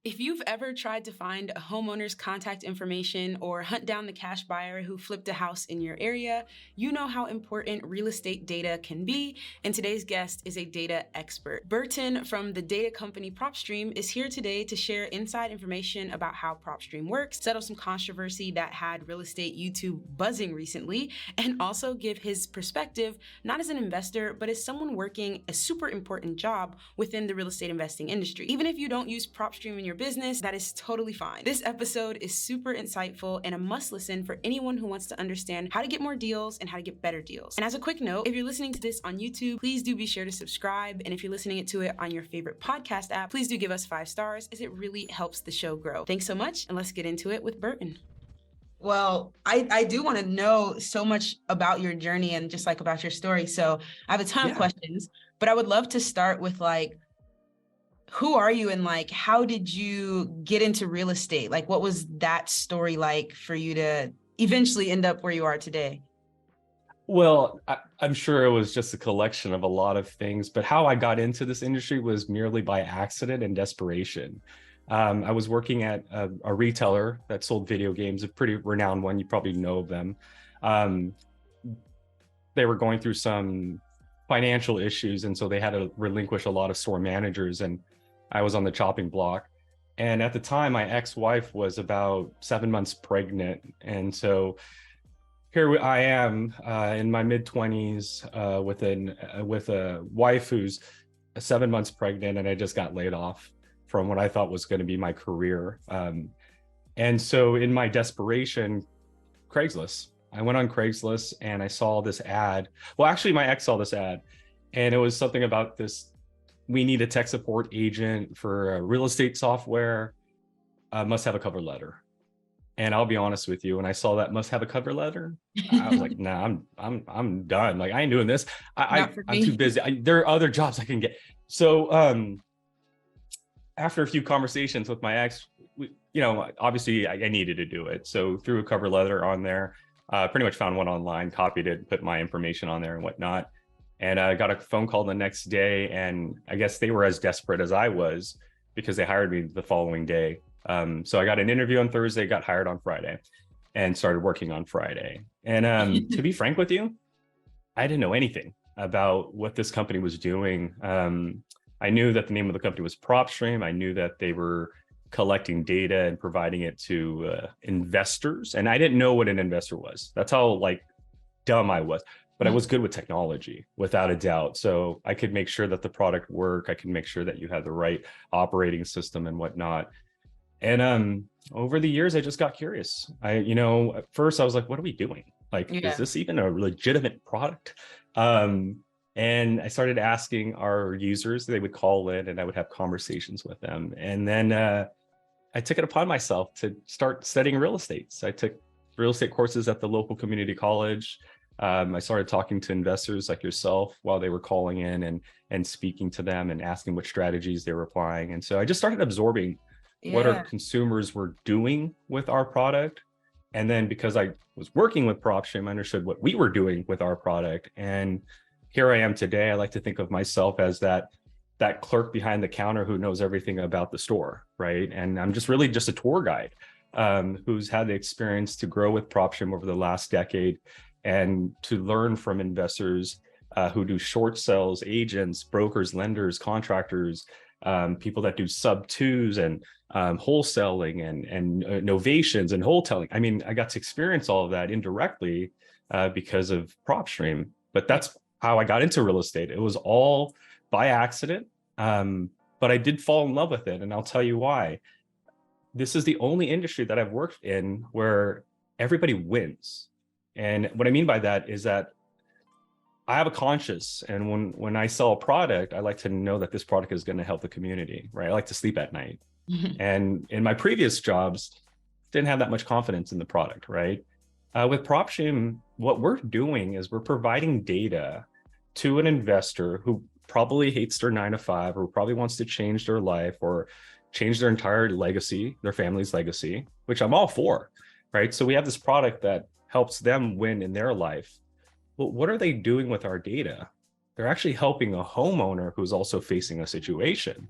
If you've ever tried to find a homeowner's contact information or hunt down the cash buyer who flipped a house in your area, you know how important real estate data can be, and today's guest is a data expert. Burton from the data company Propstream is here today to share inside information about how Propstream works, settle some controversy that had real estate YouTube buzzing recently, and also give his perspective, not as an investor, but as someone working a super important job within the real estate investing industry. Even if you don't use Propstream in your business, that is totally fine. This episode is super insightful and a must listen for anyone who wants to understand how to get more deals and how to get better deals. And as a quick note, if you're listening to this on YouTube, please do be sure to subscribe. And if you're listening to it on your favorite podcast app, please do give us 5 stars as it really helps the show grow. Thanks so much, and let's get into it with Burton. Well, I do want to know so much about your journey and just like about your story. So I have a ton of questions, but I would love to start with like, who are you and like, how did you get into real estate? Like, what was that story like for you to eventually end up where you are today? Well, I'm sure it was just a collection of a lot of things, but how I got into this industry was merely by accident and desperation. I was working at a retailer that sold video games, a pretty renowned one. You probably know of them. They were going through some financial issues, and so they had to relinquish a lot of store managers, and I was on the chopping block. And at the time, my ex-wife was about 7 months pregnant. And so here I am in my mid-20s with a wife who's 7 months pregnant, and I just got laid off from what I thought was going to be my career. And so in my desperation, Craigslist. I went on Craigslist and I saw this ad. Well, actually, my ex saw this ad, and it was something about this: we need a tech support agent for a real estate software, must have a cover letter. And I'll be honest with you, when I saw that must have a cover letter, I was like, nah, I'm done. Like, I ain't doing this. I'm too busy. There are other jobs I can get. So after a few conversations with my ex, obviously I needed to do it. So threw a cover letter on there, pretty much found one online, copied it, put my information on there and whatnot. And I got a phone call the next day, and I guess they were as desperate as I was because they hired me the following day. So I got an interview on Thursday, got hired on Friday, and started working on Friday. And to be frank with you, I didn't know anything about what this company was doing. I knew that the name of the company was Propstream. I knew that they were collecting data and providing it to investors, and I didn't know what an investor was. That's how dumb I was. But I was good with technology, without a doubt. So I could make sure that the product worked. I could make sure that you had the right operating system and whatnot. And over the years, I just got curious. At first I was like, what are we doing? Is this even a legitimate product? And I started asking our users. They would call in and I would have conversations with them. And then I took it upon myself to start studying real estate. So I took real estate courses at the local community college. I started talking to investors like yourself while they were calling in and speaking to them and asking what strategies they were applying. And so I just started absorbing what our consumers were doing with our product. And then because I was working with Propstream, I understood what we were doing with our product. And here I am today. I like to think of myself as that clerk behind the counter who knows everything about the store, right? And I'm just a tour guide who's had the experience to grow with Propstream over the last decade, and to learn from investors who do short sales, agents, brokers, lenders, contractors, people that do sub twos and wholesaling and novations and wholesaling. I mean, I got to experience all of that indirectly because of Propstream, but that's how I got into real estate. It was all by accident, but I did fall in love with it, and I'll tell you why. This is the only industry that I've worked in where everybody wins. And what I mean by that is that I have a conscience, and when I sell a product, I like to know that this product is going to help the community, right? I like to sleep at night. And in my previous jobs, didn't have that much confidence in the product, right? With Propstream, what we're doing is we're providing data to an investor who probably hates their 9 to 5, or probably wants to change their life or change their entire legacy, their family's legacy, which I'm all for, right? So we have this product that helps them win in their life. But what are they doing with our data? They're actually helping a homeowner who's also facing a situation.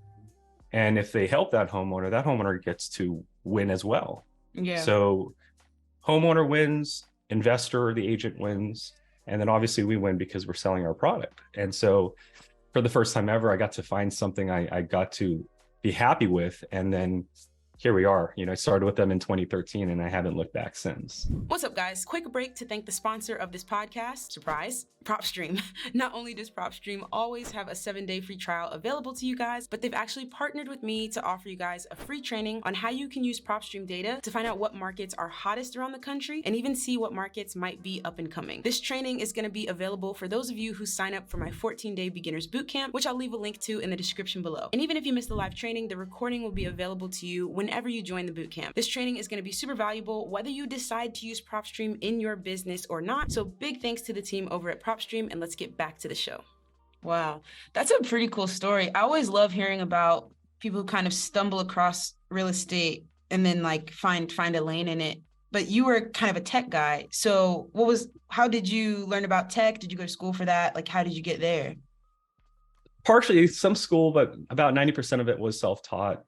And if they help that homeowner gets to win as well. Yeah. So homeowner wins, investor, the agent wins, and then obviously we win because we're selling our product. And so for the first time ever, I got to find something I got to be happy with. And then here we are. I started with them in 2013 and I haven't looked back since. What's up, guys? Quick break to thank the sponsor of this podcast. Surprise, Propstream. Not only does Propstream always have a 7-day free trial available to you guys, but they've actually partnered with me to offer you guys a free training on how you can use Propstream data to find out what markets are hottest around the country and even see what markets might be up and coming. This training is going to be available for those of you who sign up for my 14-day beginners bootcamp, which I'll leave a link to in the description below. And even if you missed the live training, the recording will be available to you whenever you join the bootcamp. This training is going to be super valuable whether you decide to use Propstream in your business or not. So big thanks to the team over at Propstream, and let's get back to the show. Wow, that's a pretty cool story. I always love hearing about people who kind of stumble across real estate and then like find a lane in it. But you were kind of a tech guy. So how did you learn about tech? Did you go to school for that? Like, how did you get there? Partially some school, but about 90% of it was self-taught.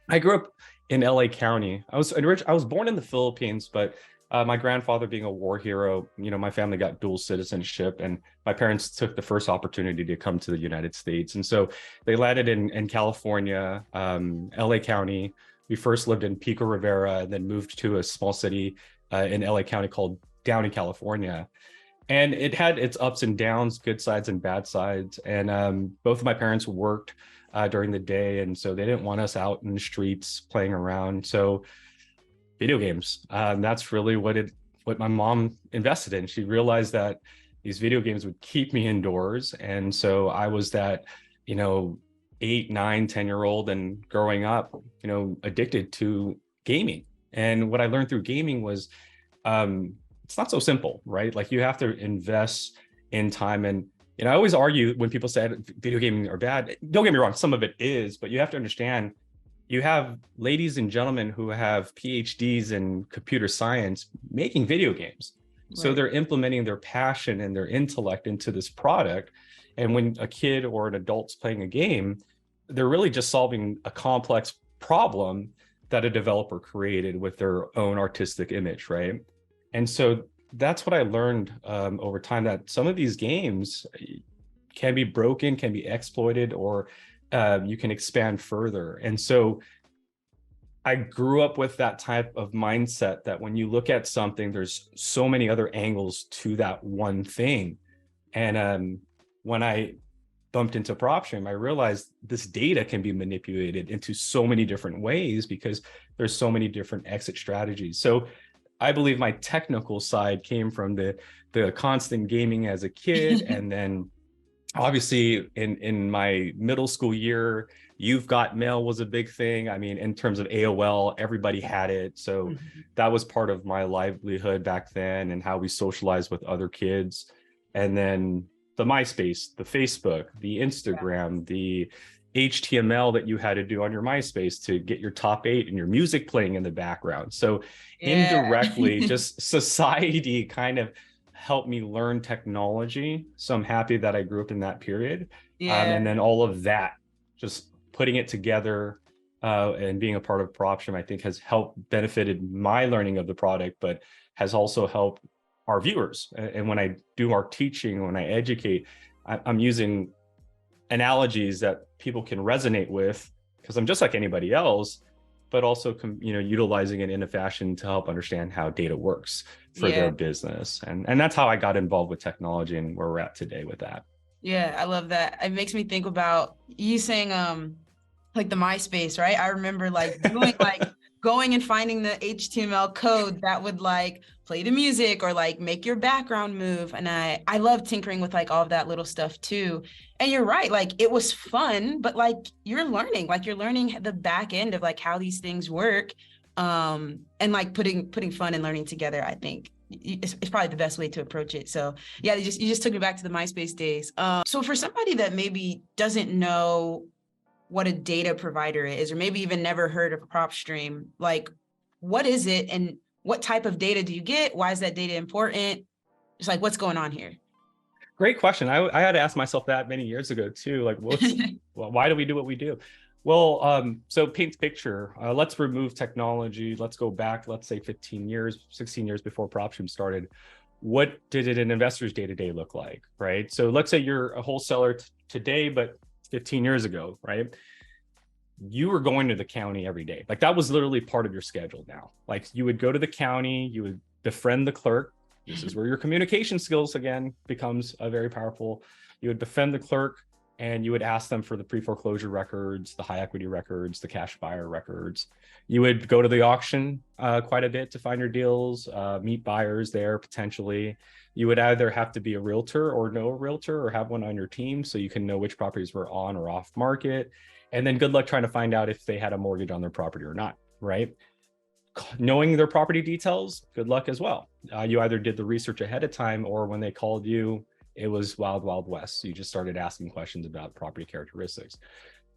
I grew up in LA County. I was born in the Philippines, but my grandfather being a war hero, my family got dual citizenship, and my parents took the first opportunity to come to the United States. And so they landed in California, LA County. We first lived in Pico Rivera and then moved to a small city in LA County called Downey, California. And it had its ups and downs, good sides and bad sides. And both of my parents worked during the day. And so they didn't want us out in the streets playing around. So video games, that's really what my mom invested in. She realized that these video games would keep me indoors. And so I was that, 8, 9, 10-year-old and growing up, addicted to gaming. And what I learned through gaming was it's not so simple, right? Like you have to invest in time. And I always argue when people say video gaming are bad. Don't get me wrong, some of it is, but you have to understand you have ladies and gentlemen who have PhDs in computer science making video games. Right. So they're implementing their passion and their intellect into this product. And when a kid or an adult's playing a game, they're really just solving a complex problem that a developer created with their own artistic image, right? And so that's what I learned over time, that some of these games can be broken, can be exploited, or you can expand further. And so I grew up with that type of mindset that when you look at something, there's so many other angles to that one thing. And when I bumped into Propstream, I realized this data can be manipulated into so many different ways because there's so many different exit strategies. So I believe my technical side came from the constant gaming as a kid. And then obviously in my middle school year, You've Got Mail was a big thing. I mean, in terms of AOL, everybody had it. So that was part of my livelihood back then and how we socialized with other kids. And then the MySpace, the Facebook, the Instagram, the HTML that you had to do on your MySpace to get your top 8 and your music playing in the background. So indirectly, just society kind of helped me learn technology. So I'm happy that I grew up in that period. And then all of that, just putting it together and being a part of Propstream, I think has benefited my learning of the product, but has also helped our viewers. And when I do our teaching, when I educate, I'm using analogies that people can resonate with, because I'm just like anybody else, but also utilizing it in a fashion to help understand how data works for their business. And that's how I got involved with technology and where we're at today with that. Yeah, I love that. It makes me think about you saying like the MySpace, right? I remember like doing like going and finding the HTML code that would like play the music or like make your background move. And I love tinkering with like all of that little stuff too. And you're right, like it was fun, but like you're learning the back end of like how these things work. And like putting fun and learning together, I think it's probably the best way to approach it. So yeah, you just took me back to the MySpace days. So for somebody that maybe doesn't know what a data provider is, or maybe even never heard of Propstream, like what is it and what type of data do you get? Why is that data important? Just like what's going on here? Great question. I had to ask myself that many years ago too. Like, why do we do what we do? Well, so paint the picture. Let's remove technology. Let's go back, let's say 15 years, 16 years before Propstream started. What did an investor's day-to-day look like, right? So let's say you're a wholesaler today, but 15 years ago, right? You were going to the county every day. Like that was literally part of your schedule now. Like you would go to the county, you would befriend the clerk. This is where your communication skills again becomes a very powerful. You would befriend the clerk and you would ask them for the pre-foreclosure records, the high equity records, the cash buyer records. You would go to the auction quite a bit to find your deals, meet buyers there potentially. You would either have to be a realtor or know a realtor or have one on your team so you can know which properties were on or off market. And then good luck trying to find out if they had a mortgage on their property or not, right? Knowing their property details, good luck as well. You either did the research ahead of time or when they called you, it was wild, wild west. You just started asking questions about property characteristics.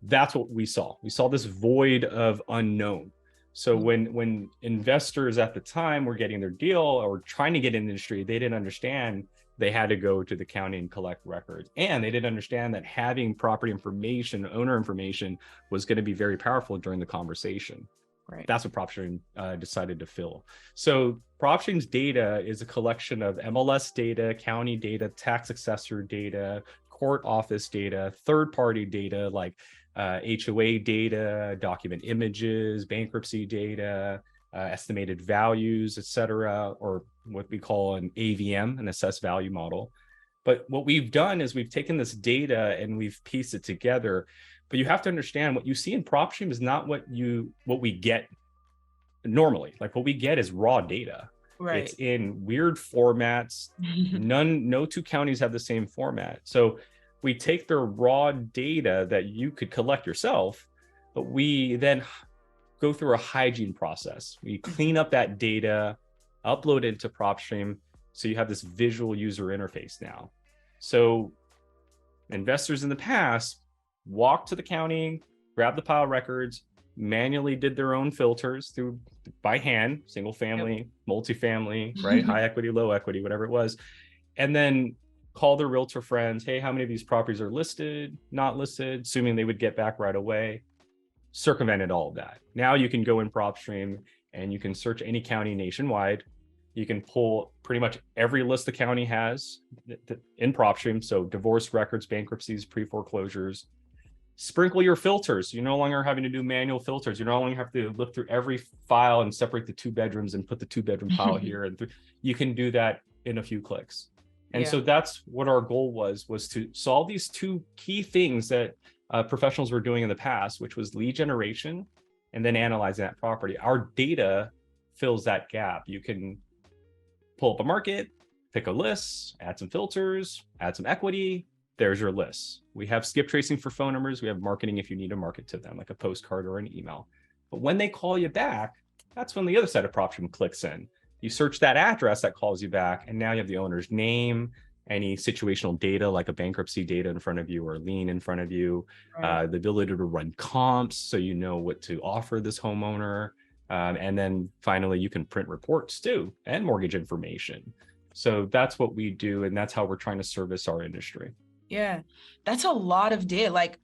That's what we saw. We saw this void of unknown. So when investors at the time were getting their deal or trying to get in the industry, they didn't understand they had to go to the county and collect records. And they didn't understand that having property information, owner information was going to be very powerful during the conversation. Right. That's what Propstream decided to fill. So Propstream's data is a collection of MLS data, county data, tax assessor data, court office data, third-party data like HOA data, document images, bankruptcy data, estimated values, et cetera, or what we call an AVM, an assessed value model. But what we've done is we've taken this data and we've pieced it together. But you have to understand what you see in Propstream is not what we get normally. Like what we get is raw data. Right. It's in weird formats. No two counties have the same format. So we take the raw data that you could collect yourself, but we then go through a hygiene process. We clean up that data, upload it into Propstream, so you have this visual user interface now. So investors in the past walked to the county, grabbed the pile of records, manually did their own filters through by hand, single family, multifamily, right? High equity, low equity, whatever it was. And then call their realtor friends. Hey, how many of these properties are listed, not listed, assuming they would get back right away. Circumvented all of that. Now you can go in Propstream and you can search any county nationwide. You can pull pretty much every list the county has in Propstream. So divorce records, bankruptcies, pre-foreclosures. Sprinkle your filters. You're no longer having to do manual filters. You no longer have to look through every file and separate the 2 bedrooms and put the 2-bedroom pile here. And you can do that in a few clicks. And so that's what our goal was to solve these 2 key things that professionals were doing in the past, which was lead generation and then analyzing that property. Our data fills that gap. You can pull up a market, pick a list, add some filters, add some equity. There's your list. We have skip tracing for phone numbers. We have marketing if you need to market to them, like a postcard or an email. But when they call you back, that's when the other side of Propstream clicks in. You search that address that calls you back, and now you have the owner's name, any situational data like a bankruptcy data in front of you or a lien in front of you, the ability to run comps so you know what to offer this homeowner. And then finally, you can print reports too and mortgage information. So that's what we do, and that's how we're trying to service our industry. Yeah, that's a lot of data. Like,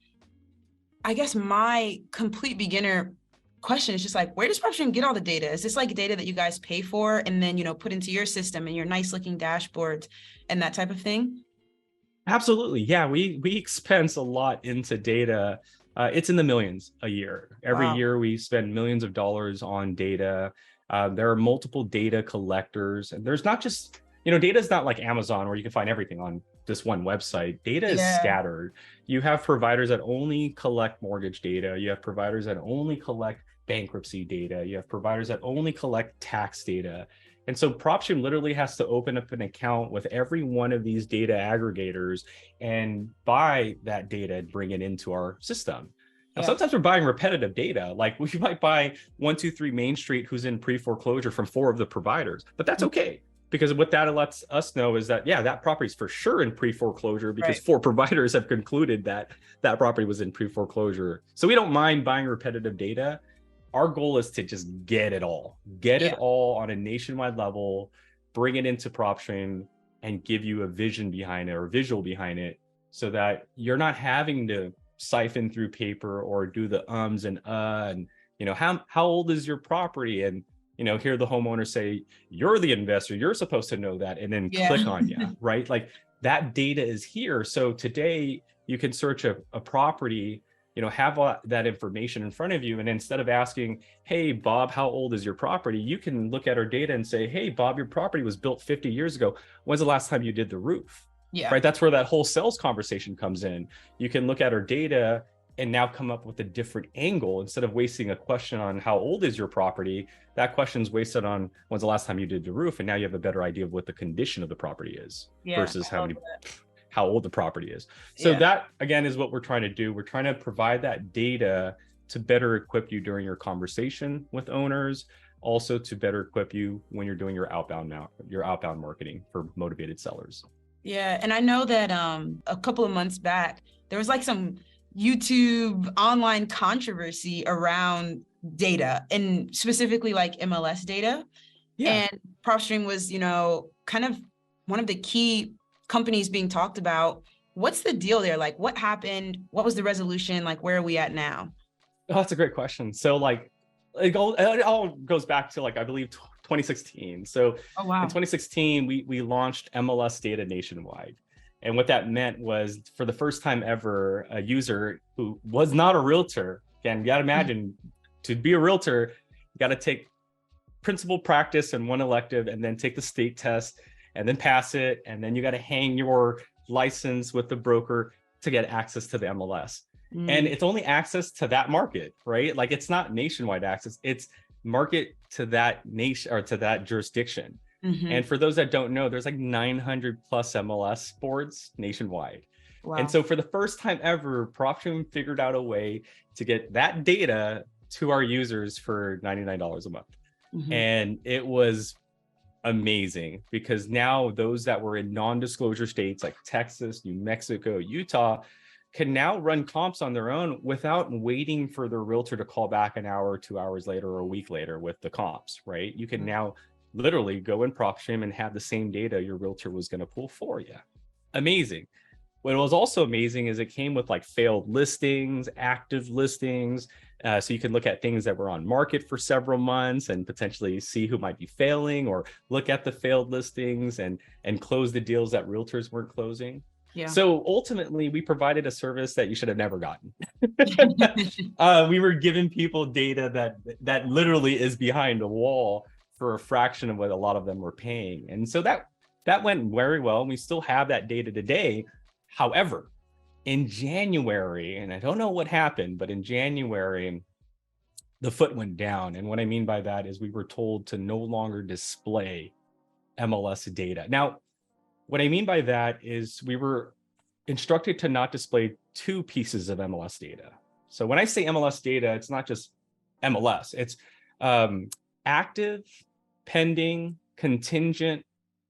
I guess my complete beginner question is just like, where does Propstream get all the data? Is this like data that you guys pay for and then, put into your system and your nice looking dashboards and that type of thing? Absolutely. Yeah, we expense a lot into data. It's in the millions a year. Every year we spend millions of dollars on data. There are multiple data collectors, and there's not just, data is not like Amazon where you can find everything on this one website. Data is scattered. You have providers that only collect mortgage data. You have providers that only collect bankruptcy data. You have providers that only collect tax data. And so Propstream literally has to open up an account with every one of these data aggregators and buy that data and bring it into our system. Now, sometimes we're buying repetitive data, like we might buy 123 Main Street, who's in pre-foreclosure from 4 of the providers, but that's okay. Because what that lets us know is that, that property is for sure in pre-foreclosure because 4 providers have concluded that that property was in pre-foreclosure. So we don't mind buying repetitive data. Our goal is to just get it all on a nationwide level, bring it into Propstream and give you a vision behind it or visual behind it so that you're not having to siphon through paper or do the ums and how old is your property? And hear the homeowner say, you're the investor, you're supposed to know that, and then click on you, right? Like that data is here. So today you can search a property, have that information in front of you. And instead of asking, hey, Bob, how old is your property? You can look at our data and say, hey, Bob, your property was built 50 years ago. When's the last time you did the roof? Yeah. Right. That's where that whole sales conversation comes in. You can look at our data and now come up with a different angle. Instead of wasting a question on how old is your property, that question's wasted on when's the last time you did the roof. And now you have a better idea of what the condition of the property is versus how old the property is. So that, again, is what we're trying to do. We're trying to provide that data to better equip you during your conversation with owners, also to better equip you when you're doing your outbound marketing for motivated sellers. Yeah. And I know that a couple of months back, there was like some YouTube online controversy around data, and specifically like MLS data. Yeah. And Propstream was, kind of one of the key companies being talked about. What's the deal there? Like, what happened? What was the resolution? Like, where are we at now? Oh, that's a great question. So like, it all goes back to like, I believe 2016. So in 2016, we launched MLS data nationwide. And what that meant was, for the first time ever, a user who was not a realtor, again, you got to imagine, to be a realtor, you got to take principal practice and one elective, and then take the state test, and then pass it. And then you got to hang your license with the broker to get access to the MLS. And it's only access to that market, right? Like, it's not nationwide access, it's market to that nation or to that jurisdiction. And for those that don't know, there's like 900 plus MLS boards nationwide. Wow. And so for the first time ever, Propstream figured out a way to get that data to our users for $99 a month. And it was amazing, because now those that were in non-disclosure states like Texas, New Mexico, Utah can now run comps on their own without waiting for their realtor to call back an hour or 2 hours later or a week later with the comps, right? You can now literally go in Propstream and have the same data your realtor was going to pull for you. Amazing. What was also amazing is it came with like failed listings, active listings. So you can look at things that were on market for several months and potentially see who might be failing, or look at the failed listings and close the deals that realtors weren't closing. Yeah. So ultimately, we provided a service that you should have never gotten. We were giving people data that literally is behind a wall for a fraction of what a lot of them were paying. And so that went very well. And we still have that data today. However, in January, and I don't know what happened, but in January, the foot went down. And what I mean by that is we were told to no longer display MLS data. Now, what I mean by that is we were instructed to not display two pieces of MLS data. So when I say MLS data, it's not just MLS, it's active, pending, contingent,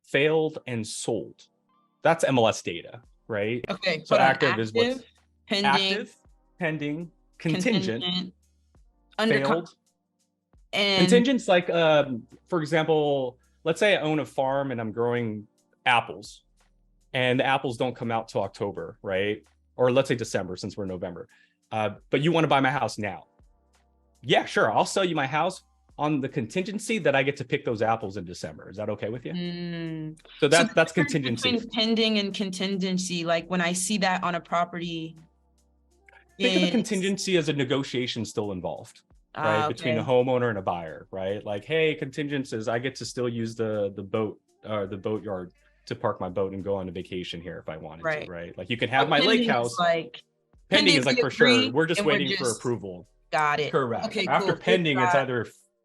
failed, and sold. That's MLS data, right? Okay. So active is what's active, pending, contingent, failed. And contingent's like, for example, let's say I own a farm and I'm growing apples, and the apples don't come out till October, right? Or let's say December, since we're November. But you want to buy my house now. Yeah, sure. I'll sell you my house on the contingency that I get to pick those apples in December. Is that okay with you? So that's contingency. Pending and contingency, like when I see that on a property. Think of the contingency as a negotiation still involved, right? Between a homeowner and a buyer, right? Like, hey, contingencies, I get to still use the boat or the boatyard to park my boat and go on a vacation here if I wanted to, right? Like, you can have my lake house. Like pending is like for sure. We're just waiting for approval. Got it. Correct. Okay, after pending,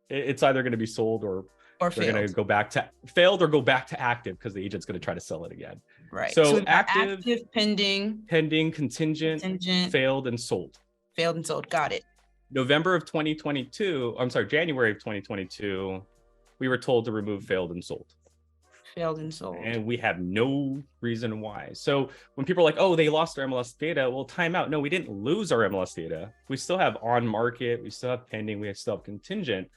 it's either going to be sold or they're going to go back to failed or go back to active because the agent's going to try to sell it again. Right. So active, pending, contingent, failed, and sold. Failed and sold. Got it. January of 2022, we were told to remove failed and sold. Failed and sold. And we have no reason why. So when people are like, oh, they lost their MLS data, well, time out. No, we didn't lose our MLS data. We still have on market, we still have pending, we still have contingent.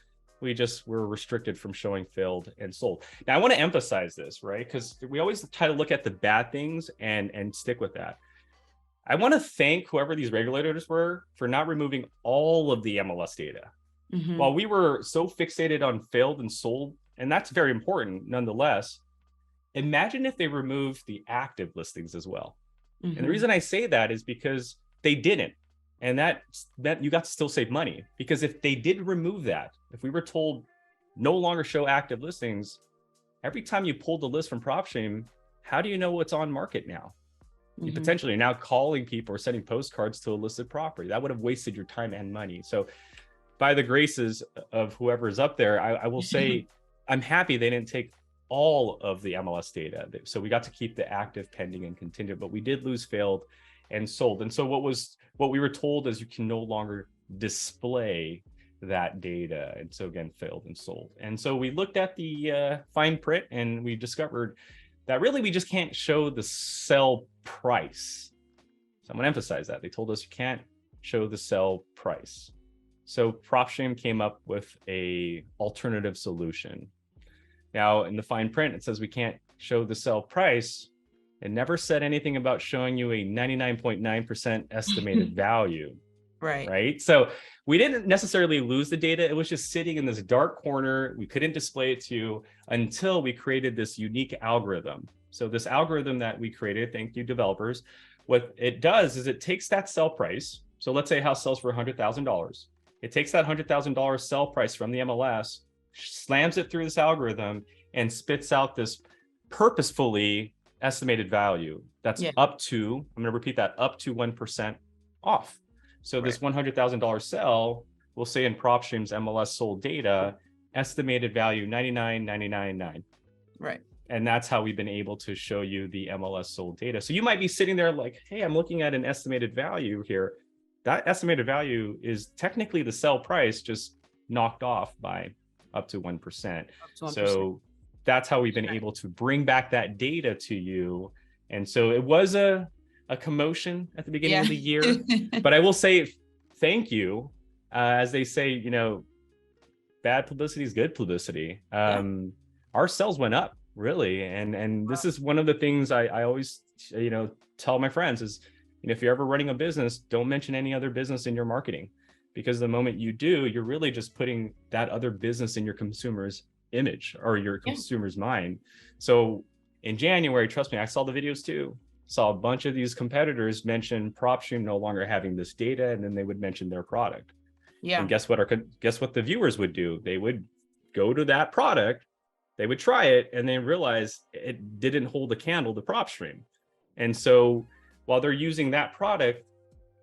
We just were restricted from showing failed and sold. Now, I want to emphasize this, right? Because we always try to look at the bad things and stick with that. I want to thank whoever these regulators were for not removing all of the MLS data. While we were so fixated on failed and sold, and that's very important nonetheless, imagine if they removed the active listings as well. And the reason I say that is because they didn't. And that you got to still save money, because if they did remove that, if we were told no longer show active listings, every time you pulled the list from Propstream, how do you know what's on market now? You potentially are now calling people or sending postcards to a listed property. That would have wasted your time and money. So by the graces of whoever is up there, I will say I'm happy they didn't take all of the MLS data. So we got to keep the active, pending, and contingent, but we did lose failed and sold. And so what we were told is you can no longer display that data. And so again, failed and sold. And so we looked at the fine print and we discovered that really we just can't show the sell price. So I'm going to emphasize that. They told us you can't show the sell price. So Propstream came up with a alternative solution. Now in the fine print, it says we can't show the sell price. It never said anything about showing you a 99.9% estimated value. Right. So we didn't necessarily lose the data. It was just sitting in this dark corner. We couldn't display it to you until we created this unique algorithm. So this algorithm that we created, thank you developers, what it does is it takes that sell price. So let's say a house sells for $100,000. It takes that $100,000 sell price from the MLS, slams it through this algorithm, and spits out this purposefully estimated value that's up to, I'm going to repeat that, up to 1% off. So this $100,000 sell, we'll say in Propstream's MLS sold data, estimated value 99,999. Right. And that's how we've been able to show you the MLS sold data. So you might be sitting there like, hey, I'm looking at an estimated value here. That estimated value is technically the sell price, just knocked off by up to 1%. So that's how we've been able to bring back that data to you. And so it was a commotion at the beginning of the year, but I will say thank you. As they say, you know, bad publicity is good publicity. Our sales went up really. And this is one of the things I always, you know, tell my friends is, you know, if you're ever running a business, don't mention any other business in your marketing, because the moment you do, you're really just putting that other business in your consumer's image or your consumer's mind. So in January, trust me, I saw the videos too. Saw a bunch of these competitors mention Propstream no longer having this data, and then they would mention their product. And guess what the viewers would do? They would go to that product, they would try it, and then realize it didn't hold a candle to Propstream. And so while they're using that product,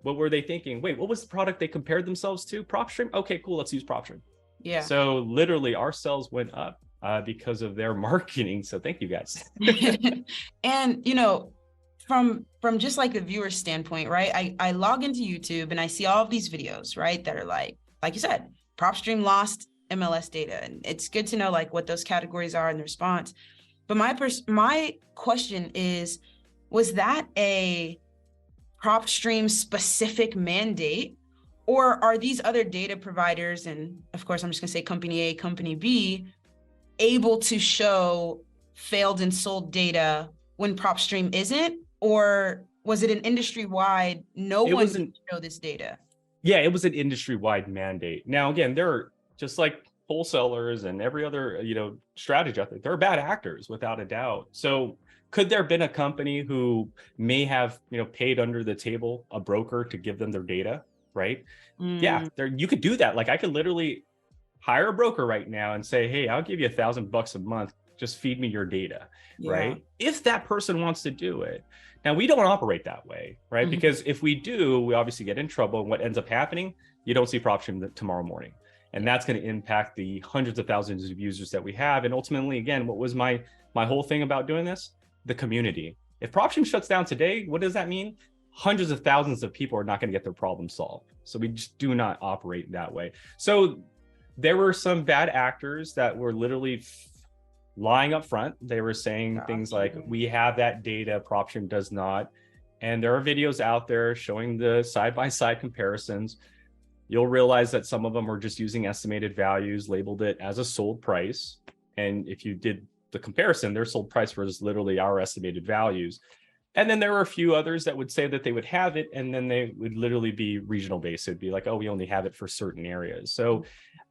what were they thinking? Wait, what was the product they compared themselves to? Propstream? Okay, cool, let's use Propstream. So literally our sales went up because of their marketing. So thank you guys. And, you know, from just like the viewer standpoint, right? I log into YouTube and I see all of these videos, right? That are like you said, Propstream lost MLS data. And it's good to know like what those categories are in the response. But my question is, was that a Propstream specific mandate, or are these other data providers, and of course, I'm just gonna say company A, company B, able to show failed and sold data when Propstream isn't? Or was it an industry-wide, no one can show this data? Yeah, it was an industry-wide mandate. Now, again, there are, just like wholesalers and every other, you know, strategy out there, there are bad actors without a doubt. So could there have been a company who may have, you know, paid under the table a broker to give them their data, right? Yeah, you could do that. Like I could literally hire a broker right now and say, hey, I'll give you $1,000 a month. Just feed me your data, right? If that person wants to do it. Now, we don't operate that way, right? Because if we do, we obviously get in trouble. And what ends up happening, you don't see Propstream tomorrow morning. And that's going to impact the hundreds of thousands of users that we have. And ultimately, again, what was my whole thing about doing this? The community. If Propstream shuts down today, what does that mean? Hundreds of thousands of people are not going to get their problem solved. So we just do not operate that way. So there were some bad actors that were literally lying up front. They were saying things like, we have that data, Propstream does not. And there are videos out there showing the side-by-side comparisons. You'll realize that some of them are just using estimated values, labeled it as a sold price. And if you did the comparison, their sold price was literally our estimated values. And then there were a few others that would say that they would have it, and then they would literally be regional based. It'd be like, oh, we only have it for certain areas. So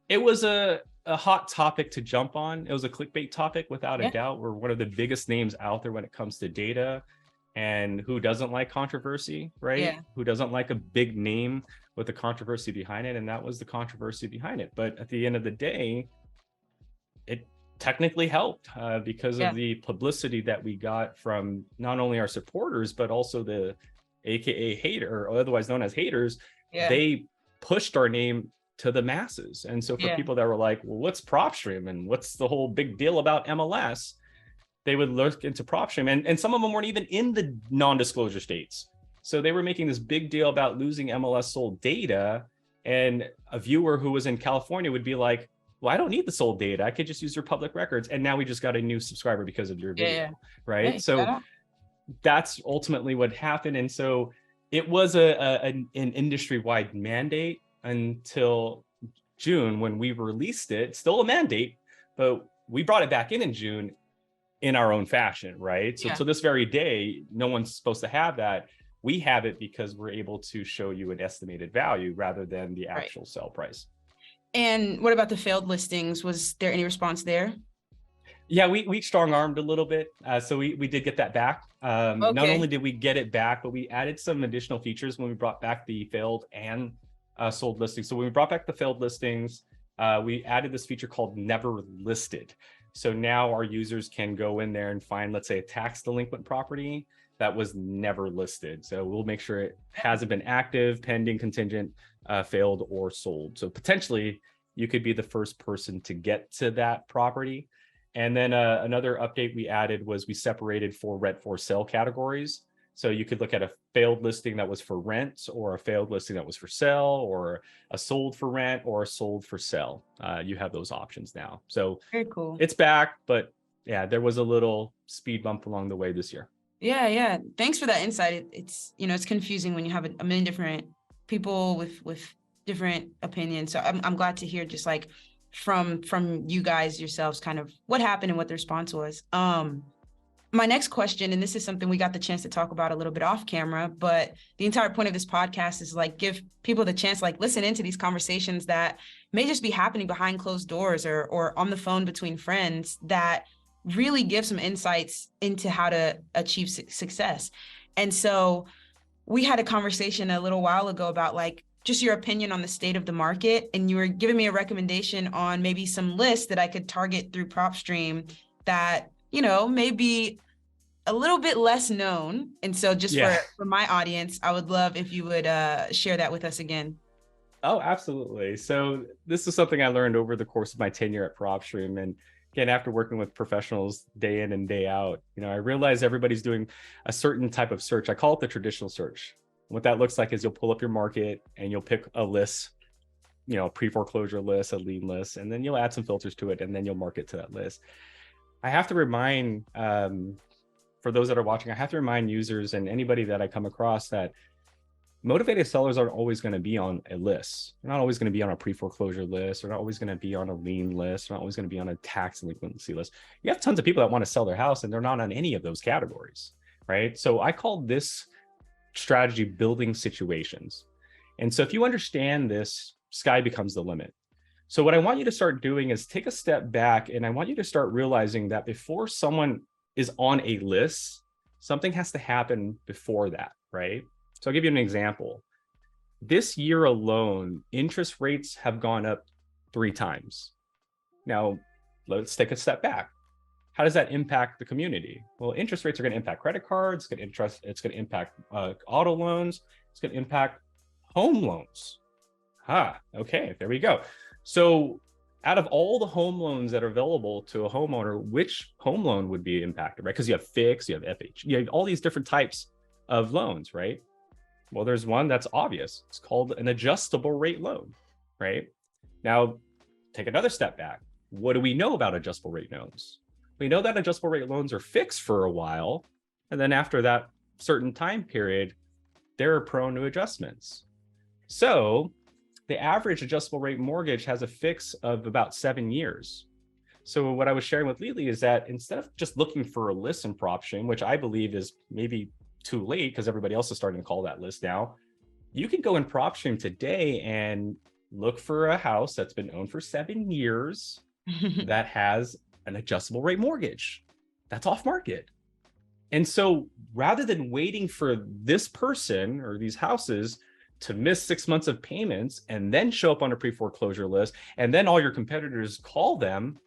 it was a hot topic to jump on. It was a clickbait topic without a doubt. We're one of the biggest names out there when it comes to data. And who doesn't like controversy, right? Yeah. Who doesn't like a big name with a controversy behind it? And that was the controversy behind it. But at the end of the day, it technically helped because of the publicity that we got from not only our supporters, but also the AKA hater, or otherwise known as haters. They pushed our name to the masses. And so for people that were like, well, what's Propstream and what's the whole big deal about MLS? They would look into Propstream, and some of them weren't even in the non-disclosure states. So they were making this big deal about losing MLS sold data. And a viewer who was in California would be like, well, I don't need the sold data. I could just use your public records. And now we just got a new subscriber because of your video, right? Hey, so that's ultimately what happened. And so it was an industry-wide mandate until June when we released it. Still a mandate, but we brought it back in June in our own fashion, right? So to this very day, no one's supposed to have that. We have it because we're able to show you an estimated value rather than the actual sell price. And what about the failed listings? Was there any response there? Yeah, we strong-armed a little bit. So we did get that back. Not only did we get it back, but we added some additional features when we brought back the failed and sold listings. So when we brought back the failed listings, we added this feature called Never Listed. So now our users can go in there and find, let's say, a tax delinquent property that was never listed. So we'll make sure it hasn't been active, pending, contingent, failed, or sold. So potentially you could be the first person to get to that property. And then another update we added was we separated for rent for sale categories. So you could look at a failed listing that was for rent, or a failed listing that was for sale, or a sold for rent, or a sold for sale. You have those options now. So very cool. It's back, but yeah, there was a little speed bump along the way this year. Yeah. Thanks for that insight. It's, it's confusing when you have a million different people with different opinions. So I'm glad to hear just like from you guys yourselves kind of what happened and what the response was. My next question, and this is something we got the chance to talk about a little bit off camera, but the entire point of this podcast is like give people the chance, like listen into these conversations that may just be happening behind closed doors or on the phone between friends that really give some insights into how to achieve success. And so we had a conversation a little while ago about like just your opinion on the state of the market. And you were giving me a recommendation on maybe some lists that I could target through Propstream that, may be a little bit less known. And so just for my audience, I would love if you would share that with us again. Oh, absolutely. So this is something I learned over the course of my tenure at Propstream. And again, after working with professionals day in and day out, I realized everybody's doing a certain type of search. I call it the traditional search. What that looks like is you'll pull up your market and you'll pick a list, pre-foreclosure list, a lien list, and then you'll add some filters to it, and then you'll market to that list. I have to remind, for those that are watching, I have to remind users and anybody that I come across that motivated sellers aren't always going to be on a list. They're not always going to be on a pre-foreclosure list. They're not always going to be on a lien list. They're not always going to be on a tax delinquency list. You have tons of people that want to sell their house and they're not on any of those categories, right? So I call this strategy building situations. And so if you understand this, sky becomes the limit. So what I want you to start doing is take a step back, and I want you to start realizing that before someone is on a list, something has to happen before that, right? So I'll give you an example. This year alone, interest rates have gone up 3 times. Now, let's take a step back. How does that impact the community? Well, interest rates are going to impact credit cards. It's going to impact auto loans. It's going to impact home loans. Okay, there we go. So out of all the home loans that are available to a homeowner, which home loan would be impacted, right? Because you have fixed, you have FH, you have all these different types of loans, right? Well, there's one that's obvious. It's called an adjustable rate loan, right? Now, take another step back. What do we know about adjustable rate loans? We know that adjustable rate loans are fixed for a while, and then after that certain time period, they're prone to adjustments. So the average adjustable rate mortgage has a fix of about 7 years. So what I was sharing with Lili is that instead of just looking for a list in Propstream, which I believe is maybe too late because everybody else is starting to call that list now. You can go in Propstream today and look for a house that's been owned for 7 years that has an adjustable rate mortgage that's off market. And so rather than waiting for this person or these houses to miss 6 months of payments and then show up on a pre-foreclosure list, and then all your competitors call them,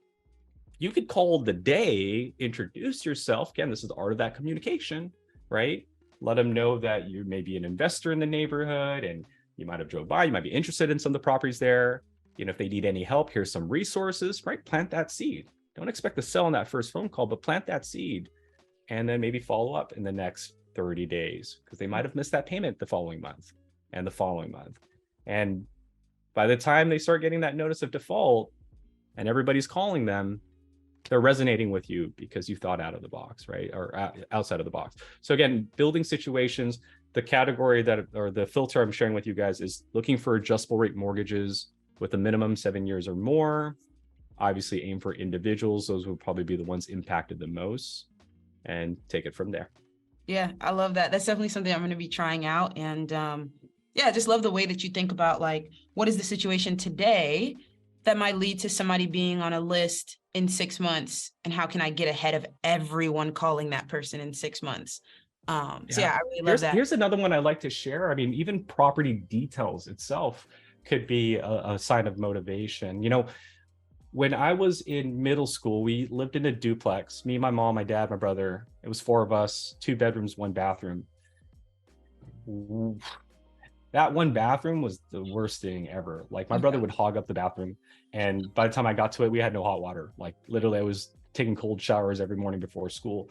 you could call the day, introduce yourself. Again, this is the art of that communication, right? Let them know that you may be an investor in the neighborhood and you might have drove by, you might be interested in some of the properties there. If they need any help, here's some resources, right? Plant that seed. Don't expect to sell on that first phone call, but plant that seed and then maybe follow up in the next 30 days because they might have missed that payment the following month and the following month. And by the time they start getting that notice of default and everybody's calling them, they're resonating with you because you thought out of the box, right? Or outside of the box. So again, building situations, the category that, or the filter I'm sharing with you guys is looking for adjustable rate mortgages with a minimum 7 years or more. Obviously aim for individuals. Those will probably be the ones impacted the most, and take it from there. Yeah, I love that. That's definitely something I'm going to be trying out. And yeah, I just love the way that you think about like, what is the situation today that might lead to somebody being on a list in 6 months, and how can I get ahead of everyone calling that person in 6 months? So yeah, I really love that. Here's another one I like to share. I mean, even property details itself could be a sign of motivation. When I was in middle school, we lived in a duplex, me, my mom, my dad, my brother. It was 4 of us, 2 bedrooms, 1 bathroom. That 1 bathroom was the worst thing ever. Like my brother would hog up the bathroom. And by the time I got to it, we had no hot water. Like literally I was taking cold showers every morning before school.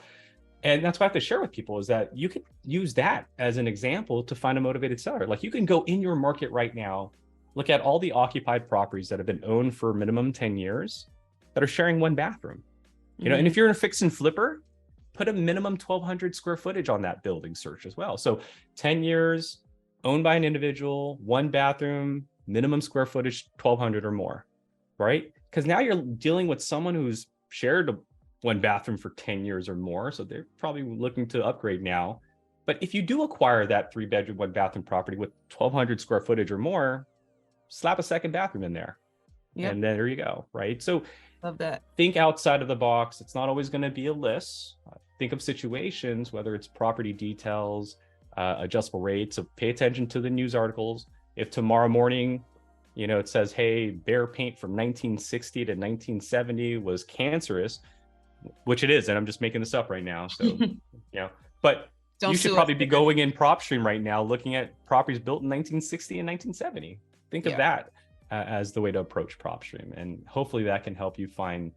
And that's what I have to share with people is that you could use that as an example to find a motivated seller. Like you can go in your market right now, look at all the occupied properties that have been owned for minimum 10 years that are sharing 1 bathroom. And if you're in a fix and flipper, put a minimum 1,200 square footage on that building search as well. So 10 years, owned by an individual, 1 bathroom, minimum square footage, 1,200 or more, right? Because now you're dealing with someone who's shared 1 bathroom for 10 years or more. So they're probably looking to upgrade now. But if you do acquire that 3-bedroom, 1 bathroom property with 1,200 square footage or more, slap a 2nd bathroom in there. Yep. And then there you go, right? So love that. Think outside of the box. It's not always going to be a list. Think of situations, whether it's property details, adjustable rates. So pay attention to the news articles. If tomorrow morning, it says, hey, Behr paint from 1960 to 1970 was cancerous, which it is, and I'm just making this up right now. So, but you should probably be going in Propstream right now, looking at properties built in 1960 and 1970. Think of that as the way to approach Propstream, and hopefully that can help you find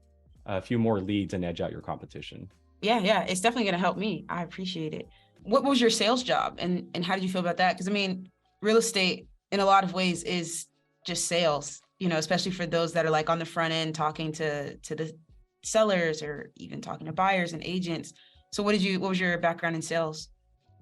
a few more leads and edge out your competition. Yeah, it's definitely going to help me. I appreciate it. What was your sales job, and how did you feel about that? Because I mean, real estate in a lot of ways is just sales, especially for those that are like on the front end talking to the sellers or even talking to buyers and agents. So what was your background in sales?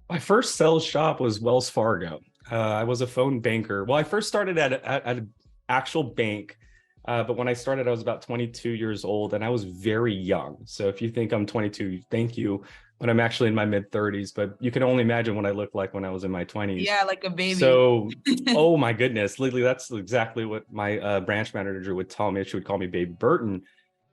My first sales job was Wells Fargo. I was a phone banker. Well, I first started at an actual bank, but when I started, I was about 22 years old and I was very young. So if you think I'm 22, thank you. But I'm actually in my mid 30s, but you can only imagine what I looked like when I was in my 20s. Yeah, like a baby. So, oh my goodness, Lili, that's exactly what my branch manager would tell me. She would call me Baby Burton.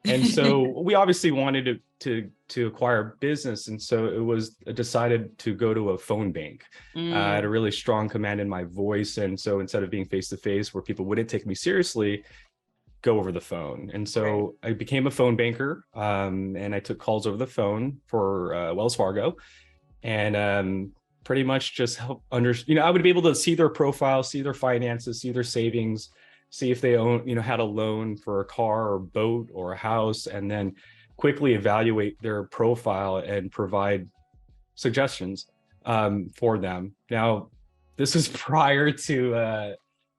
And so we obviously wanted to acquire business. And so it was decided to go to a phone bank. I had a really strong command in my voice. And so instead of being face-to-face where people wouldn't take me seriously, go over the phone. And so I became a phone banker, and I took calls over the phone for Wells Fargo, and pretty much just help I would be able to see their profile, see their finances, see their savings, see if they own, had a loan for a car or boat or a house, and then quickly evaluate their profile and provide suggestions for them. Now, this is prior to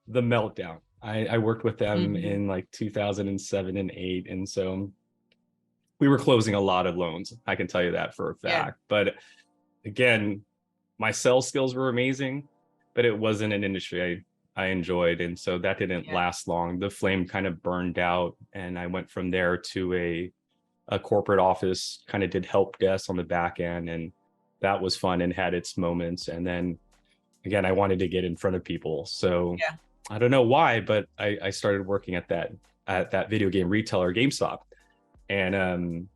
the meltdown. I worked with them in like 2007 and 8. And so we were closing a lot of loans. I can tell you that for a fact. But again, my sales skills were amazing, but it wasn't an industry I enjoyed. And so that didn't last long. The flame kind of burned out, and I went from there to a corporate office, kind of did help desk on the back end. And that was fun and had its moments. And then again, I wanted to get in front of people. So Yeah. I don't know why, but I started working at that video game retailer, GameStop. And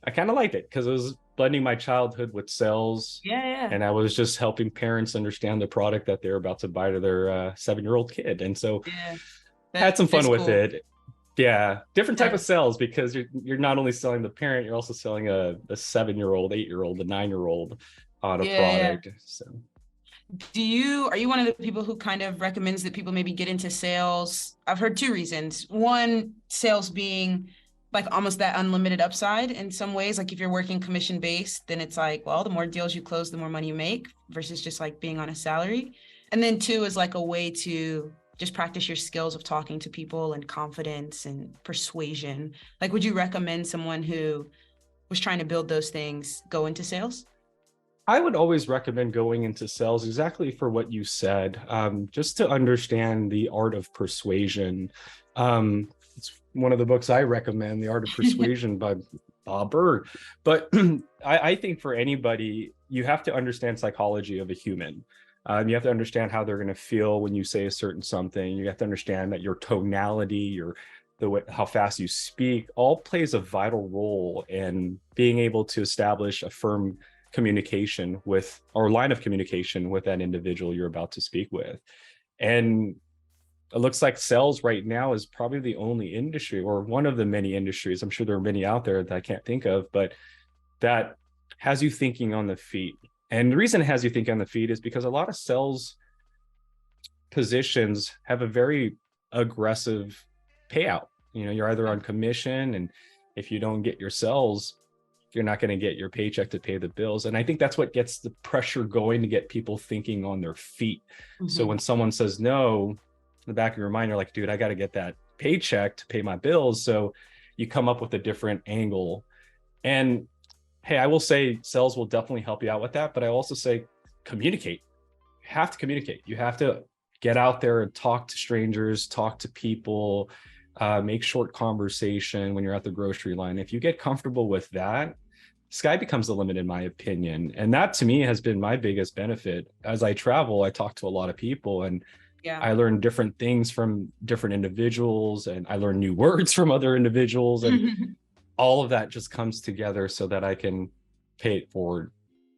I kind of liked it because it was blending my childhood with sales. Yeah, yeah. And I was just helping parents understand the product that they're about to buy to their 7-year-old kid. And so Yeah. had some fun with cool. it. Yeah, different type Yeah. of sales, because you're not only selling the parent, you're also selling a 7-year-old, 8-year-old, a 9-year-old on a Yeah, yeah. product. So Are you one of the people who kind of recommends that people maybe get into sales? I've heard two reasons. One, sales being like almost that unlimited upside in some ways. Like if you're working commission based, then it's like, well, the more deals you close, the more money you make versus just like being on a salary. And then two is like a way to just practice your skills of talking to people and confidence and persuasion. Like, would you recommend someone who was trying to build those things go into sales? I would always recommend going into sales exactly for what you said, just to understand the art of persuasion. It's one of the books I recommend, The Art of Persuasion by Bob Burton. But I think for anybody, you have to understand psychology of a human. You have to understand how they're going to feel when you say a certain something. You have to understand that your tonality, the way, how fast you speak, all plays a vital role in being able to establish a firm communication with, or line of communication with, that individual you're about to speak with. And it looks like sales right now is probably the only industry, or one of the many industries, I'm sure there are many out there that I can't think of, but that has you thinking on the feet. And the reason it has you thinking on the feet is because a lot of sales positions have a very aggressive payout. You're either on commission, and if you don't get your sales, you're not going to get your paycheck to pay the bills. And I think that's what gets the pressure going to get people thinking on their feet. Mm-hmm. So when someone says no, in the back of your mind, you're like, dude, I got to get that paycheck to pay my bills. So you come up with a different angle. And hey, I will say sales will definitely help you out with that. But I also say communicate. You have to communicate. You have to get out there and talk to strangers, talk to people, make short conversation when you're at the grocery line. If you get comfortable with that, sky becomes the limit, in my opinion. And that to me has been my biggest benefit. As I travel, I talk to a lot of people, and I learn different things from different individuals, and I learn new words from other individuals. And all of that just comes together so that I can pay it forward.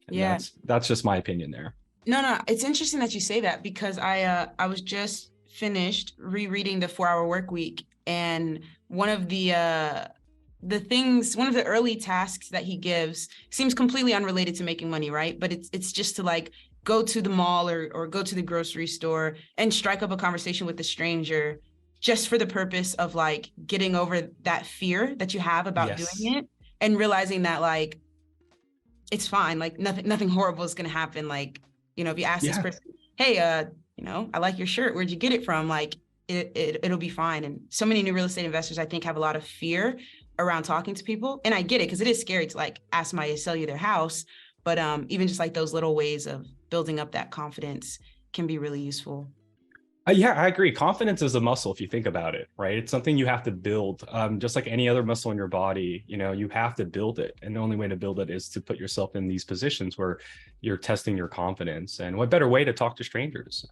And that's just my opinion there. No, it's interesting that you say that, because I was just finished rereading the 4-Hour Workweek, and one of the early tasks that he gives seems completely unrelated to making money, right? But it's just to like go to the mall or go to the grocery store and strike up a conversation with a stranger, just for the purpose of like getting over that fear that you have about doing it, and realizing that like it's fine, like nothing horrible is going to happen. Like, if you ask this person, hey, I like your shirt, where'd you get it from? Like it'll be fine. And so many new real estate investors, I think, have a lot of fear around talking to people. And I get it, because it is scary to like ask somebody to sell you their house. But even just like those little ways of building up that confidence can be really useful. Yeah, I agree. Confidence is a muscle, if you think about it, right? It's something you have to build. Just like any other muscle in your body, you have to build it. And the only way to build it is to put yourself in these positions where you're testing your confidence. And what better way to talk to strangers?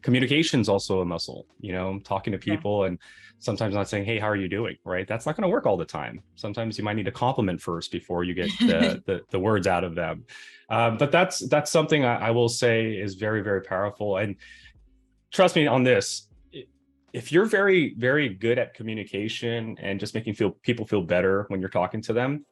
Communication is also a muscle, talking to people and sometimes not saying, hey, how are you doing? Right? That's not going to work all the time. Sometimes you might need a compliment first before you get the words out of them. But that's something I will say is very, very powerful. And trust me on this, if you're very, very good at communication and just making people feel better when you're talking to them,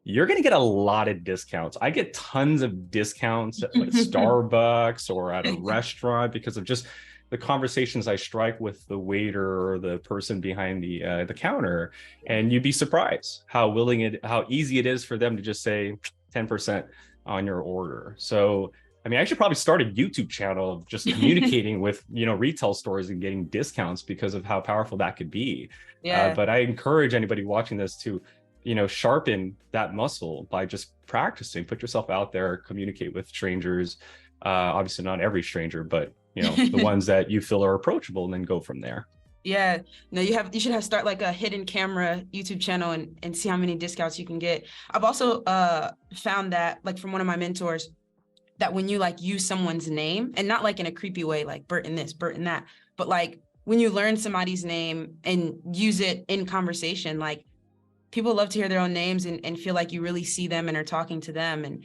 you're going to get a lot of discounts. I get tons of discounts at like Starbucks or at a restaurant because of just the conversations I strike with the waiter or the person behind the counter. And you'd be surprised how easy it is for them to just say 10% on your order. So I mean, I should probably start a YouTube channel of just communicating with, retail stores and getting discounts because of how powerful that could be. But I encourage anybody watching this to, sharpen that muscle by just practicing, put yourself out there, communicate with strangers. Obviously not every stranger, but, the ones that you feel are approachable, and then go from there. Yeah, no, you should have start like a hidden camera YouTube channel and see how many discounts you can get. I've also found that like from one of my mentors that when you like use someone's name and not like in a creepy way like Burton this, Burton that, but like when you learn somebody's name and use it in conversation, like people love to hear their own names and feel like you really see them and are talking to them. And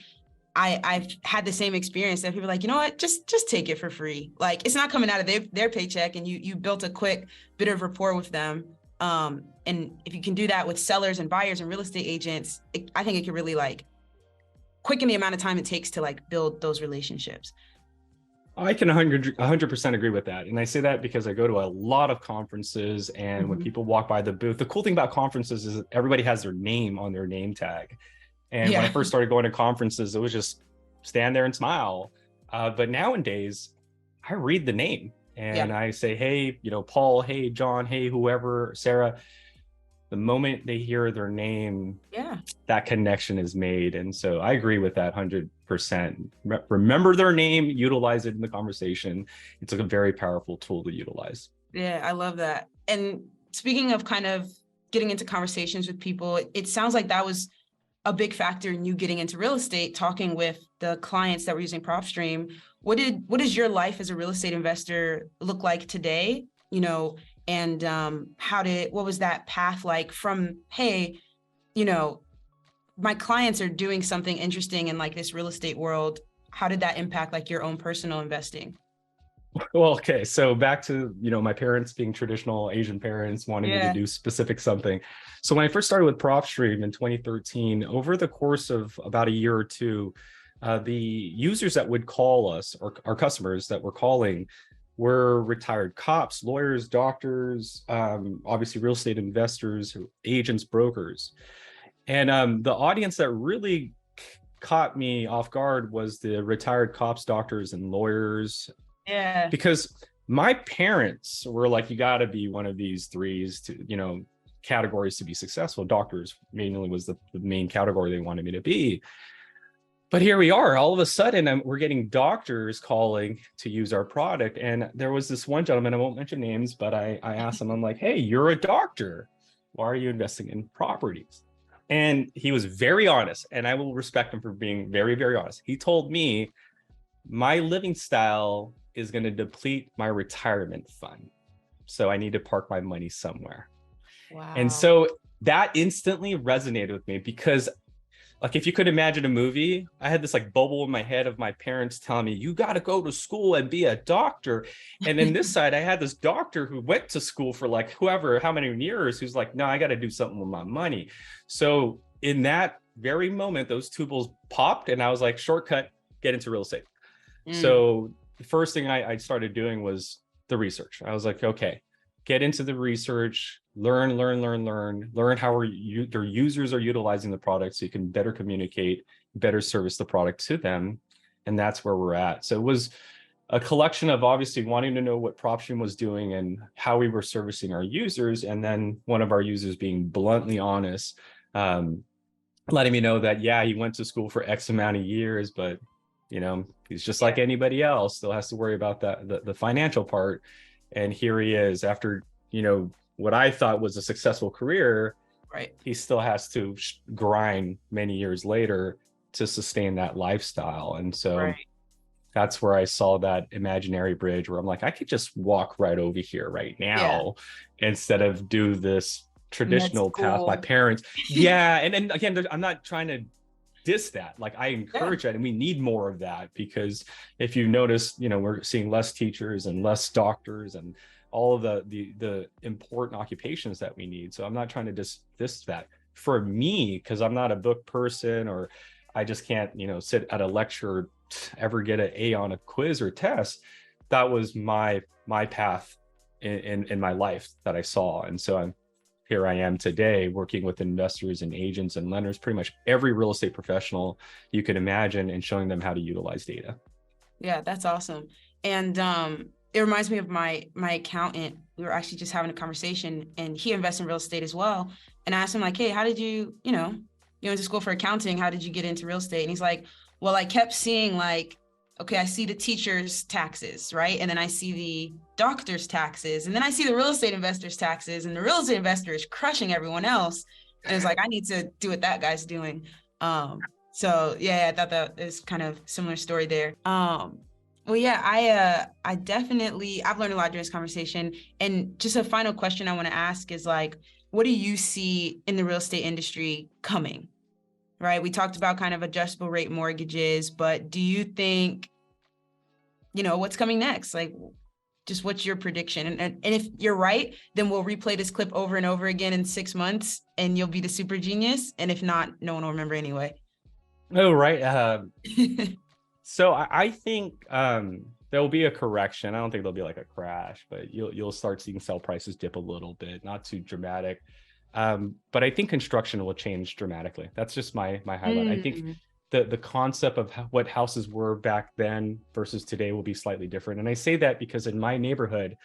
I've had the same experience that people are like, you know what, just take it for free. Like it's not coming out of their paycheck, and you built a quick bit of rapport with them. And if you can do that with sellers and buyers and real estate agents, I think it could really like quicken the amount of time it takes to like build those relationships. I can 100% agree with that. And I say that because I go to a lot of conferences, and when people walk by the booth, the cool thing about conferences is that everybody has their name on their name tag. And when I first started going to conferences, it was just stand there and smile. But nowadays, I read the name and I say, hey, Paul, hey, John, hey, whoever, Sarah. The moment they hear their name, that connection is made. And so I agree with that 100%. Remember their name, utilize it in the conversation. It's a very powerful tool to utilize. Yeah, I love that. And speaking of kind of getting into conversations with people, it sounds like that was a big factor in you getting into real estate, talking with the clients that were using Propstream. What does your life as a real estate investor look like today? And what was that path like from, hey, my clients are doing something interesting in like this real estate world. How did that impact like your own personal investing? Well, okay. So back to, my parents being traditional Asian parents wanting me to do specific something. So when I first started with Propstream in 2013, over the course of about a year or two, the users that would call us, or our customers that were calling, were retired cops, lawyers, doctors, obviously real estate investors, agents, brokers. And the audience that really caught me off guard was the retired cops, doctors, and lawyers. Yeah. Because my parents were like, you got to be one of these threes to, categories to be successful. Doctors mainly was the main category they wanted me to be. But here we are, all of a sudden, we're getting doctors calling to use our product. And there was this one gentleman, I won't mention names, but I asked him, I'm like, hey, you're a doctor. Why are you investing in properties? And he was very honest, and I will respect him for being very, very honest. He told me, my living style is going to deplete my retirement fund. So I need to park my money somewhere. Wow. And so that instantly resonated with me because, like, if you could imagine a movie, I had this like bubble in my head of my parents telling me, you got to go to school and be a doctor. And then this side, I had this doctor who went to school for like how many years, who's like, no, I got to do something with my money. So in that very moment, those two balls popped and I was like, shortcut, get into real estate. So the first thing I started doing was the research. I was like, okay, get into the research, learn how their users are utilizing the product so you can better communicate, better service the product to them. And that's where we're at. So it was a collection of obviously wanting to know what Propstream was doing and how we were servicing our users. And then one of our users being bluntly honest, letting me know that, yeah, he went to school for X amount of years, but he's just like anybody else, still has to worry about the financial part. And here he is after, what I thought was a successful career, right? He still has to grind many years later to sustain that lifestyle. And so that's where I saw that imaginary bridge where I'm like, I could just walk right over here right now instead of do this traditional path my parents. And then again, I'm not trying to diss that. Like, I encourage that, and we need more of that, because if you notice, we're seeing less teachers and less doctors and all of the important occupations that we need. So I'm not trying to diss that. For me, because I'm not a book person, or I just can't sit at a lecture, ever get an A on a quiz or test. That was my path in my life that I saw. And so here I am today working with investors and agents and lenders, pretty much every real estate professional you can imagine, and showing them how to utilize data. Yeah, that's awesome. And it reminds me of my accountant. We were actually just having a conversation, and he invests in real estate as well. And I asked him like, hey, how did you went to school for accounting, how did you get into real estate? And he's like, well, I kept seeing like okay, I see the teacher's taxes, right? And then I see the doctor's taxes, and then I see the real estate investor's taxes, and the real estate investor is crushing everyone else. And it's like, I need to do what that guy's doing. So yeah, I thought that is kind of similar story there. Well, yeah, I definitely, I've learned a lot during this conversation. And just a final question I want to ask is like, what do you see in the real estate industry coming? Right? We talked about kind of adjustable rate mortgages, but do you think, what's coming next? Like, just what's your prediction? And if you're right, then we'll replay this clip over and over again in 6 months and you'll be the super genius. And if not, no one will remember anyway. Oh, right. So I think there will be a correction. I don't think there'll be like a crash, but you'll start seeing sell prices dip a little bit, not too dramatic. But I think construction will change dramatically. That's just my highlight. I think the concept of what houses were back then versus today will be slightly different. And I say that because in my neighborhood,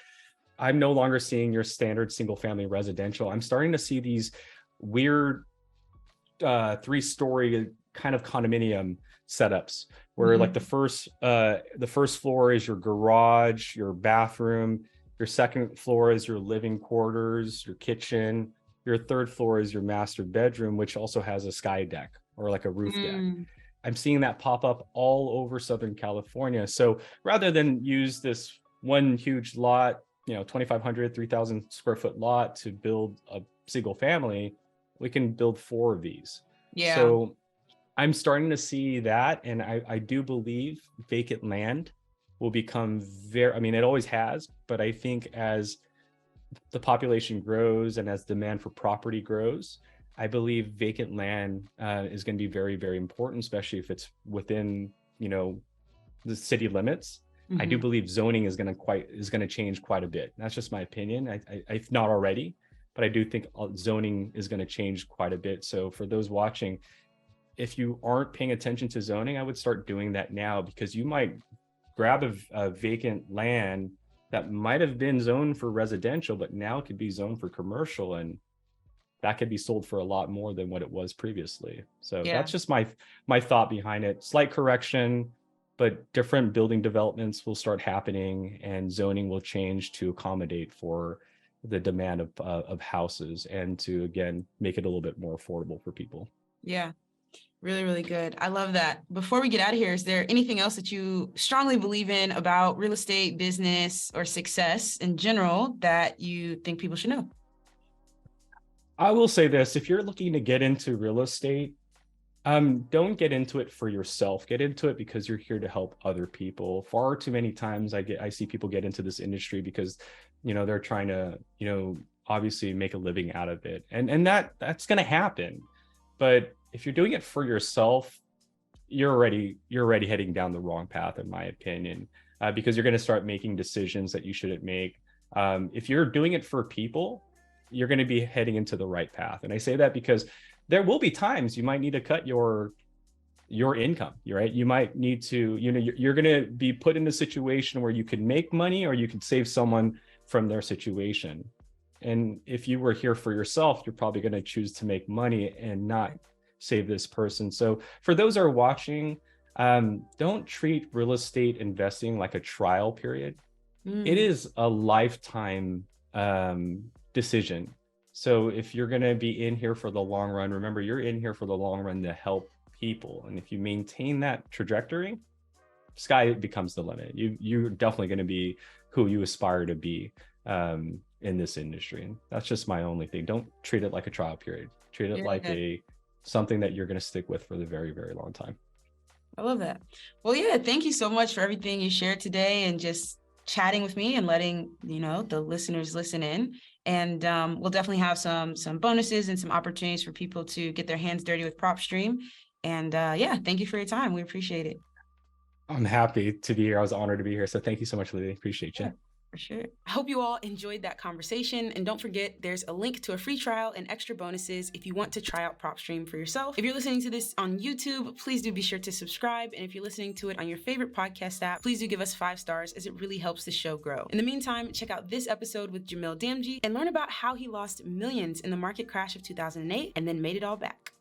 I'm no longer seeing your standard single family residential. I'm starting to see these weird 3-story kind of condominium setups where like the first floor is your garage, your bathroom, your second floor is your living quarters, your kitchen, your third floor is your master bedroom, which also has a sky deck or like a roof deck. I'm seeing that pop up all over Southern California. So rather than use this one huge lot, 2,500, 3,000 square foot lot to build a single family, we can build 4 of these. Yeah. So I'm starting to see that. And I do believe vacant land will become it always has, but I think as the population grows and as demand for property grows, I believe vacant land is going to be very, very important, especially if it's within, the city limits. I do believe zoning is going to change quite a bit. That's just my opinion. If not already, but I do think zoning is going to change quite a bit. So for those watching, if you aren't paying attention to zoning, I would start doing that now, because you might grab a vacant land that might have been zoned for residential, but now it could be zoned for commercial, and that could be sold for a lot more than what it was previously. So that's just my thought behind it. Slight correction, but different building developments will start happening and zoning will change to accommodate for the demand of houses and to, again, make it a little bit more affordable for people. Yeah. Really, really good. I love that. Before we get out of here, is there anything else that you strongly believe in about real estate, business, or success in general that you think people should know? I will say this: if you're looking to get into real estate, don't get into it for yourself. Get into it because you're here to help other people. Far too many times I see people get into this industry because, they're trying to, obviously make a living out of it. And that's going to happen. But if you're doing it for yourself, you're already heading down the wrong path, in my opinion, because you're going to start making decisions that you shouldn't make. If you're doing it for people, you're going to be heading into the right path. And I say that because there will be times you might need to cut your income, right? You might need to, you're going to be put in a situation where you can make money or you can save someone from their situation. And if you were here for yourself, you're probably going to choose to make money and not save this person. So for those that are watching, don't treat real estate investing like a trial period. It is a lifetime decision. So if you're going to be in here for the long run, remember, you're in here for the long run to help people. And if you maintain that trajectory, sky becomes the limit. You're definitely going to be who you aspire to be in this industry. And that's just my only thing. Don't treat it like a trial period. Treat it like something that you're going to stick with for the very, very long time. I love that. Well, yeah, thank you so much for everything you shared today and just chatting with me and letting, the listeners listen in. And we'll definitely have some bonuses and some opportunities for people to get their hands dirty with Propstream. And thank you for your time. We appreciate it. I'm happy to be here. I was honored to be here. So thank you so much, Lili. Appreciate you. For sure. I hope you all enjoyed that conversation. And don't forget, there's a link to a free trial and extra bonuses if you want to try out Propstream for yourself. If you're listening to this on YouTube, please do be sure to subscribe. And if you're listening to it on your favorite podcast app, please do give us 5 stars, as it really helps the show grow. In the meantime, check out this episode with Jamil Damji and learn about how he lost millions in the market crash of 2008 and then made it all back.